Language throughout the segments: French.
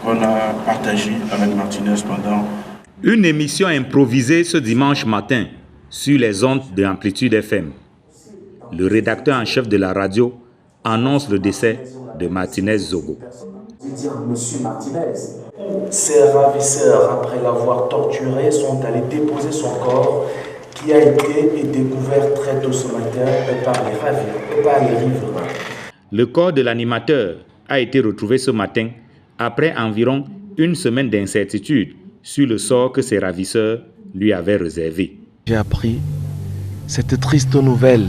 qu'on a partagé avec Martinez pendant... Une émission improvisée ce dimanche matin sur les ondes de Amplitude FM. Le rédacteur en chef de la radio annonce le décès de Martinez Zogo. Monsieur Martinez, ses ravisseurs, après l'avoir torturé, sont allés déposer son corps qui a été découvert très tôt ce matin par les riverains. Le corps de l'animateur a été retrouvé ce matin après environ une semaine d'incertitude sur le sort que ses ravisseurs lui avaient réservé. J'ai appris cette triste nouvelle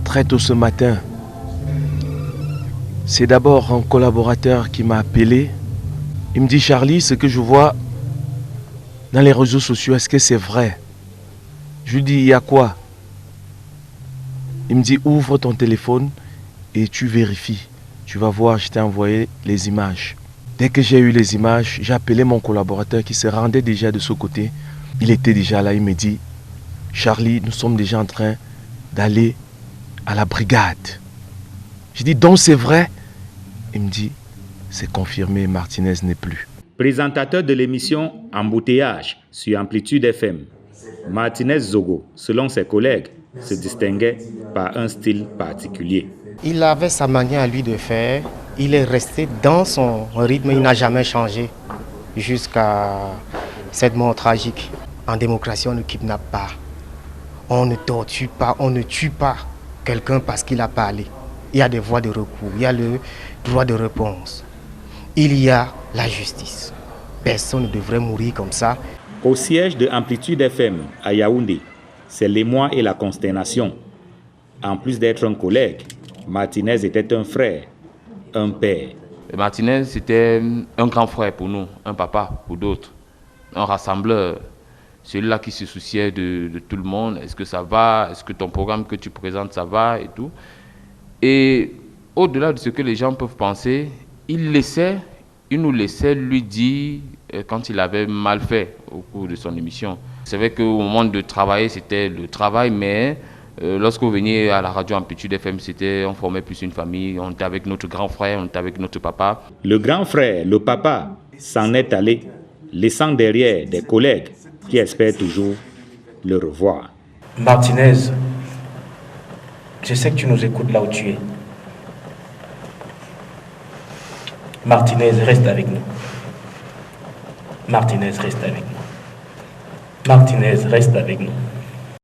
très tôt ce matin. C'est d'abord un collaborateur qui m'a appelé. Il me dit: Charlie, ce que je vois dans les réseaux sociaux, est-ce que c'est vrai? Je lui dis: il y a quoi? Il me dit: ouvre ton téléphone et tu vérifies. Tu vas voir, je t'ai envoyé les images. Dès que j'ai eu les images, j'ai appelé mon collaborateur qui se rendait déjà de ce côté. Il était déjà là, il me dit: Charlie, nous sommes déjà en train d'aller à la brigade. Je dis: donc c'est vrai? Il me dit: c'est confirmé, Martinez n'est plus. Présentateur de l'émission Embouteillage sur Amplitude FM, Martinez Zogo, selon ses collègues, se distinguait par un style particulier. Il avait sa manière à lui de faire. Il est resté dans son rythme, il n'a jamais changé jusqu'à cette mort tragique. En démocratie, on ne kidnappe pas, on ne torture pas, on ne tue pas quelqu'un parce qu'il a parlé. Il y a des voies de recours, il y a le droit de réponse, il y a la justice. Personne ne devrait mourir comme ça. Au siège de Amplitude FM à Yaoundé, c'est l'émoi et la consternation. En plus d'être un collègue, Martinez était un frère, un père. Martinez, c'était un grand frère pour nous, un papa pour d'autres, un rassembleur. Celui-là qui se souciait de tout le monde. Est-ce que ça va? Est-ce que ton programme que tu présentes, ça va? Et tout. Et au-delà de ce que les gens peuvent penser, il nous laissait lui dire quand il avait mal fait au cours de son émission. C'est vrai qu'au moment de travailler, c'était le travail, mais lorsque vous veniez à la radio Amplitude FM, on formait plus une famille. On était avec notre grand frère, on était avec notre papa. Le grand frère, le papa, s'en est allé, laissant derrière des collègues qui espèrent toujours le revoir. Martinez, je sais que tu nous écoutes là où tu es. Martinez, reste avec nous. Martinez, reste avec nous. Martinez, reste avec nous.